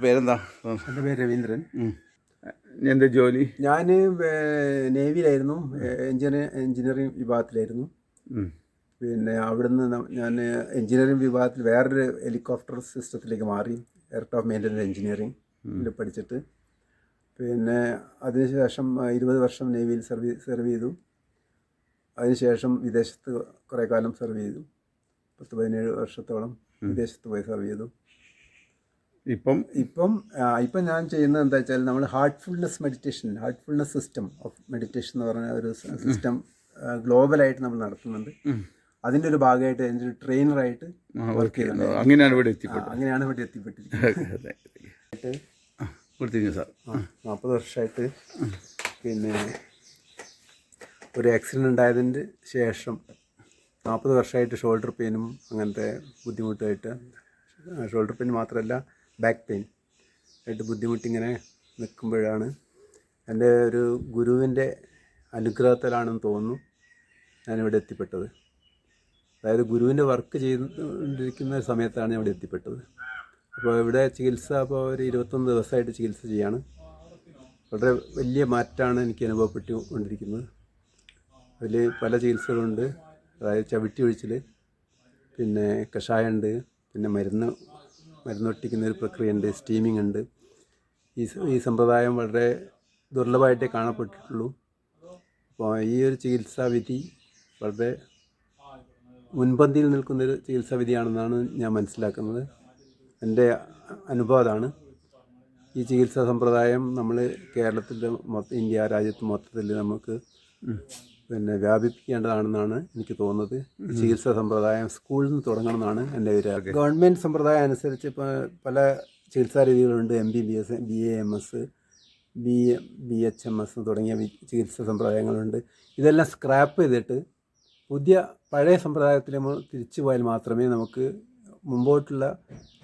പേരെന്താ? എൻ്റെ പേര് രവീന്ദ്രൻ. എന്താ ജോലി? ഞാൻ നേവിയിലായിരുന്നു, എഞ്ചിനീയറിംഗ് വിഭാഗത്തിലായിരുന്നു. പിന്നെ അവിടുന്ന് ഞാൻ എഞ്ചിനീയറിംഗ് വിഭാഗത്തിൽ വേറൊരു ഹെലികോപ്റ്റർ സിസ്റ്റത്തിലേക്ക് മാറി, എയർക്രാഫ്റ്റ് മെയിൻ്റനൻസ് എഞ്ചിനീയറിംഗ് പഠിച്ചിട്ട്. പിന്നെ അതിനുശേഷം 20 വർഷം നേവിയിൽ സെർവ് ചെയ്തു. അതിനുശേഷം വിദേശത്ത് കുറേ കാലം സെർവ് ചെയ്തു. 17 വർഷത്തോളം വിദേശത്ത് പോയി സെർവ് ചെയ്തു. ഇപ്പം ഞാൻ ചെയ്യുന്നത് എന്താ വെച്ചാൽ, നമ്മൾ ഹാർട്ട്ഫുൾനെസ് സിസ്റ്റം ഓഫ് മെഡിറ്റേഷൻ എന്ന് പറഞ്ഞ ഒരു സിസ്റ്റം ഗ്ലോബലായിട്ട് നമ്മൾ നടത്തുന്നുണ്ട്. അതിൻ്റെ ഒരു ഭാഗമായിട്ട് എൻ്റെ ഒരു ട്രെയിനറായിട്ട് വർക്ക് ചെയ്യുന്നുണ്ട്. അങ്ങനെയാണ് ഇവിടെ എത്തിപ്പെട്ടിരിക്കുന്നത്. 40 വർഷമായിട്ട് പിന്നെ ഒരു ആക്സിഡൻ്റ് ഉണ്ടായതിൻ്റെ ശേഷം 40 വർഷമായിട്ട് ഷോൾഡർ പെയിനും അങ്ങനത്തെ ബുദ്ധിമുട്ടായിട്ട്, ഷോൾഡർ പെയിൻ മാത്രമല്ല ബാക്ക് പെയിൻ ആയിട്ട് ബുദ്ധിമുട്ടിങ്ങനെ നിൽക്കുമ്പോഴാണ് എൻ്റെ ഒരു ഗുരുവിൻ്റെ അനുഗ്രഹത്തിലാണെന്ന് തോന്നുന്നു ഞാനിവിടെ എത്തിപ്പെട്ടത്. അതായത് ഗുരുവിൻ്റെ വർക്ക് ചെയ്തുകൊണ്ടിരിക്കുന്ന സമയത്താണ് ഞാൻ ഇവിടെ എത്തിപ്പെട്ടത്. അപ്പോൾ ഇവിടെ ചികിത്സ ഇപ്പോൾ ഒരു 21 ദിവസമായിട്ട് ചികിത്സ ചെയ്യാണ്. വളരെ വലിയ മാറ്റമാണ് എനിക്ക് അനുഭവപ്പെട്ടുകൊണ്ടിരിക്കുന്നത്. അതിൽ പല ചികിത്സകളുണ്ട്. അതായത് ചവിട്ടി ഒഴിച്ചിൽ, പിന്നെ കഷായമുണ്ട്, പിന്നെ മരുന്നൊട്ടിക്കുന്നൊരു പ്രക്രിയയുണ്ട്, സ്റ്റീമിംഗ് ഉണ്ട്. ഈ സമ്പ്രദായം വളരെ ദുർലഭമായിട്ടേ കാണപ്പെട്ടിട്ടുള്ളൂ. അപ്പോൾ ഈ ഒരു ചികിത്സാവിധി വളരെ മുൻപന്തിയിൽ നിൽക്കുന്നൊരു ചികിത്സാവിധിയാണെന്നാണ് ഞാൻ മനസ്സിലാക്കുന്നത്. എൻ്റെ അനുഭവം അതാണ്. ഈ ചികിത്സാ സമ്പ്രദായം നമ്മൾ കേരളത്തിൽ ഇന്ത്യ രാജ്യത്ത് മൊത്തത്തിൽ നമുക്ക് പിന്നെ വ്യാപിപ്പിക്കേണ്ടതാണെന്നാണ് എനിക്ക് തോന്നുന്നത്. ചികിത്സാ സമ്പ്രദായം സ്കൂളിൽ നിന്ന് തുടങ്ങണമെന്നാണ് എൻ്റെ ഒരു ആഗ്രഹം. ഗവൺമെൻറ് സമ്പ്രദായം അനുസരിച്ച് ഇപ്പോൾ പല ചികിത്സാ രീതികളുണ്ട്. MBBS, BAMS, BHMS തുടങ്ങിയ ചികിത്സാ സമ്പ്രദായങ്ങളുണ്ട്. ഇതെല്ലാം സ്ക്രാപ്പ് ചെയ്തിട്ട് പഴയ സമ്പ്രദായത്തിൽ നമ്മൾ തിരിച്ചു പോയാൽ മാത്രമേ നമുക്ക് മുമ്പോട്ടുള്ള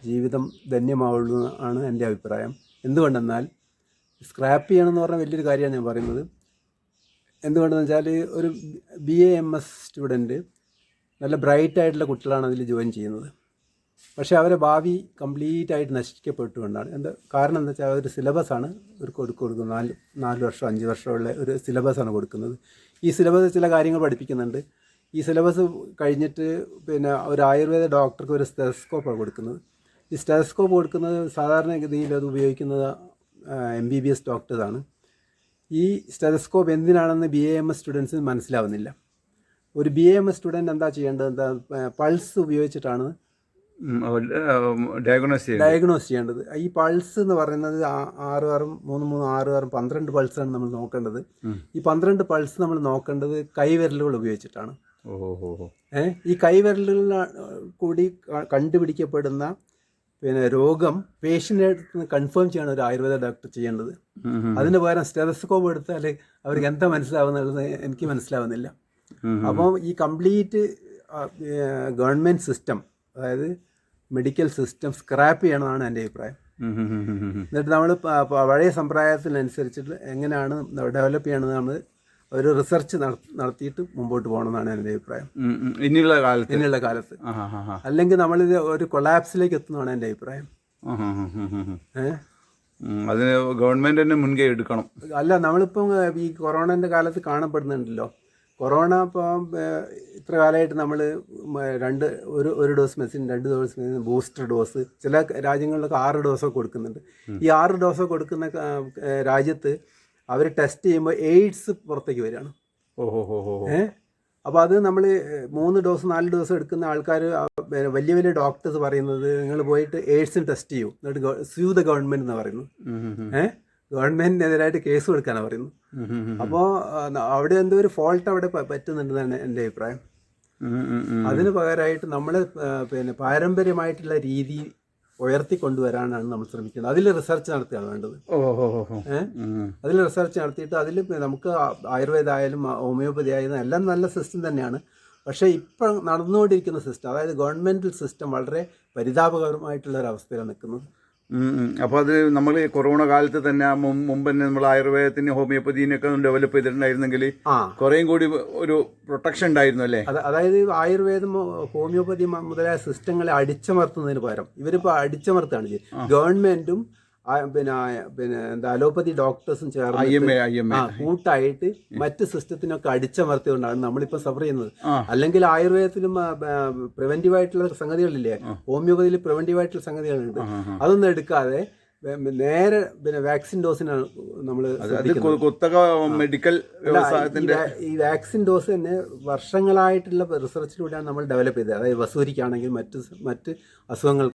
ജീവിതം ധന്യമാവുള്ളൂ ആണ് എൻ്റെ അഭിപ്രായം. എന്തുകൊണ്ടെന്നാൽ സ്ക്രാപ്പ് ചെയ്യണമെന്ന് പറഞ്ഞാൽ വലിയൊരു കാര്യമാണ് ഞാൻ പറയുന്നത്. എന്തുകൊണ്ടെന്ന് വെച്ചാൽ ഒരു BAMS സ്റ്റുഡൻറ്റ് നല്ല ബ്രൈറ്റായിട്ടുള്ള കുട്ടികളാണ് അതിൽ ജോയിൻ ചെയ്യുന്നത്. പക്ഷേ അവരെ ഭാവി കംപ്ലീറ്റ് ആയിട്ട് നശിക്കപ്പെട്ടുകൊണ്ടാണ്. കാരണം എന്താ വെച്ചാൽ അതൊരു സിലബസാണ് കൊടുക്കുന്നത്. 4 വർഷം 5 വർഷമുള്ള ഒരു സിലബസാണ് കൊടുക്കുന്നത്. ഈ സിലബസ് ചില കാര്യങ്ങൾ പഠിപ്പിക്കുന്നുണ്ട്. ഈ സിലബസ് കഴിഞ്ഞിട്ട് പിന്നെ ഒരു ആയുർവേദ ഡോക്ടർക്ക് ഒരു സ്റ്റെതസ്കോപ്പാണ് കൊടുക്കുന്നത്. ഈ സ്റ്റെതസ്കോപ്പ് കൊടുക്കുന്നത് സാധാരണഗതിയിൽ അത് ഉപയോഗിക്കുന്നത് MBBS ഡോക്ടേഴ്സാണ്. ഈ സ്റ്റെതസ്കോപ്പ് എന്തിനാണെന്ന് BAMS സ്റ്റുഡൻസിന് മനസ്സിലാവുന്നില്ല. ഒരു BAMS സ്റ്റുഡൻറ്റ് എന്താ ചെയ്യേണ്ടത്? പൾസ് ഉപയോഗിച്ചിട്ടാണ് ഡയഗ്നോസ് ചെയ്യേണ്ടത്. ഈ പൾസ് എന്ന് പറയുന്നത് 6 12 പൾസാണ് നമ്മൾ നോക്കേണ്ടത്. ഈ 12 പൾസ് നമ്മൾ നോക്കേണ്ടത് കൈവിരലുകൾ ഉപയോഗിച്ചിട്ടാണ്. ഈ കൈവിരലുകൾ കൂടി കണ്ടുപിടിക്കപ്പെടുന്ന പിന്നെ രോഗം പേഷ്യൻ്റ് കൺഫേം ചെയ്യണം ഒരു ആയുർവേദ ഡോക്ടർ ചെയ്യേണ്ടത്. അതിന് പകരം സ്റ്റെതസ്കോപ്പ് എടുത്താൽ അവർക്ക് എന്താ മനസ്സിലാവുന്നത് എനിക്ക് മനസ്സിലാവുന്നില്ല. അപ്പോൾ ഈ കംപ്ലീറ്റ് ഗവൺമെൻറ് സിസ്റ്റം, അതായത് മെഡിക്കൽ സിസ്റ്റം സ്ക്രാപ്പ് ചെയ്യണമെന്നാണ് എൻ്റെ അഭിപ്രായം. എന്നിട്ട് നമ്മൾ പഴയ സമ്പ്രദായത്തിനനുസരിച്ചിട്ട് എങ്ങനെയാണ് ഡെവലപ്പ് ചെയ്യണമെന്ന് നമ്മൾ ഒരു റിസർച്ച് നടത്തിയിട്ട് മുമ്പോട്ട് പോകണമെന്നാണ് എൻ്റെ അഭിപ്രായം. ഇനിയുള്ള കാലത്ത് അല്ലെങ്കിൽ നമ്മളിത് ഒരു കൊളാപ്സിലേക്ക് എത്തുന്നതാണ് എൻ്റെ അഭിപ്രായം. അതിന് ഗവൺമെൻറ് തന്നെ മുൻകൈ എടുക്കണം. അല്ല, നമ്മളിപ്പം ഈ കൊറോണൻ്റെ കാലത്ത് കാണപ്പെടുന്നുണ്ടല്ലോ. കൊറോണ ഇപ്പം ഇത്ര കാലമായിട്ട് നമ്മൾ ഒരു dose medicine, 2 dose medicine, booster dose, ചില രാജ്യങ്ങളിലൊക്കെ 6 ഡോസൊക്കെ കൊടുക്കുന്നുണ്ട്. ഈ 6 ഡോസൊക്കെ കൊടുക്കുന്ന രാജ്യത്ത് അവർ ടെസ്റ്റ് ചെയ്യുമ്പോൾ എയ്ഡ്സ് പുറത്തേക്ക് വരികയാണ്. അപ്പോൾ അത് നമ്മൾ 3 ഡോസ് 4 ഡോസ് എടുക്കുന്ന ആൾക്കാർ, വലിയ വലിയ ഡോക്ടേഴ്സ് പറയുന്നത് നിങ്ങൾ പോയിട്ട് എയ്ഡ്സിന് ടെസ്റ്റ് ചെയ്യൂ, എന്നിട്ട് സ്യൂ ദ ഗവൺമെൻറ് എന്ന് പറയുന്നു. ഗവൺമെൻറ്റിനെതിരായിട്ട് കേസ് കൊടുക്കാനാണ് പറയുന്നത്. അപ്പോൾ അവിടെ എന്തോ ഒരു ഫോൾട്ട് അവിടെ പറ്റുന്നുണ്ടെന്നാണ് എൻ്റെ അഭിപ്രായം. അതിന് പകരമായിട്ട് നമ്മൾ പിന്നെ പാരമ്പര്യമായിട്ടുള്ള രീതി ഉയർത്തിക്കൊണ്ടുവരാനാണ് നമ്മൾ ശ്രമിക്കുന്നത്. അതിൽ റിസർച്ച് നടത്തുകയാണ് വേണ്ടത്. അതിൽ റിസർച്ച് നടത്തിയിട്ട് അതിൽ നമുക്ക് ആയുർവേദ ആയാലും ഹോമിയോപ്പതി ആയാലും എല്ലാം നല്ല സിസ്റ്റം തന്നെയാണ്. പക്ഷേ ഇപ്പം നടന്നുകൊണ്ടിരിക്കുന്ന സിസ്റ്റം, അതായത് ഗവൺമെൻറ് സിസ്റ്റം വളരെ പരിതാപകരമായിട്ടുള്ളൊരവസ്ഥയിലാണ് നിൽക്കുന്നത്. അപ്പോൾ അത് നമ്മൾ കൊറോണ കാലത്ത് തന്നെ മുമ്പ് തന്നെ നമ്മൾ ആയുർവേദത്തിന് ഹോമിയോപ്പതിനൊക്കെ ഡെവലപ്പ് ചെയ്തിട്ടുണ്ടായിരുന്നെങ്കിൽ ആ കുറേയും കൂടി ഒരു പ്രൊട്ടക്ഷൻ ഉണ്ടായിരുന്നു അല്ലേ? അതായത് ആയുർവേദം ഹോമിയോപ്പതി മുതലായ സിസ്റ്റങ്ങളെ അടിച്ചമർത്തുന്നതിന് പകരം ഇവരിപ്പോൾ അടിച്ചമർത്തുകയാണ് ചെയ്യുന്നത്. ഗവൺമെന്റും പിന്നെ എന്താ അലോപ്പതി ഡോക്ടേഴ്സും ചേർന്ന് കൂട്ടായിട്ട് മറ്റ് സിസ്റ്റത്തിനൊക്കെ അടിച്ചമർത്തിക്കൊണ്ടാണ് നമ്മളിപ്പോൾ സഫർ ചെയ്യുന്നത്. അല്ലെങ്കിൽ ആയുർവേദത്തിലും പ്രിവെന്റീവ് ആയിട്ടുള്ള സംഗതികളില്ലേ, ഹോമിയോപ്പതിയിൽ പ്രിവെന്റീവ് ആയിട്ടുള്ള സംഗതികളുണ്ട്. അതൊന്നും എടുക്കാതെ നേരെ വാക്സിൻ ഡോസിനാണ് നമ്മൾ മെഡിക്കൽ വ്യവസായത്തിന്റെ ഈ വാക്സിൻ ഡോസ് തന്നെ വർഷങ്ങളായിട്ടുള്ള റിസർച്ചിലൂടെയാണ് നമ്മൾ ഡെവലപ്പ് ചെയ്തത്. അതായത് വസൂരിക്കാണെങ്കിൽ മറ്റ് അസുഖങ്ങൾ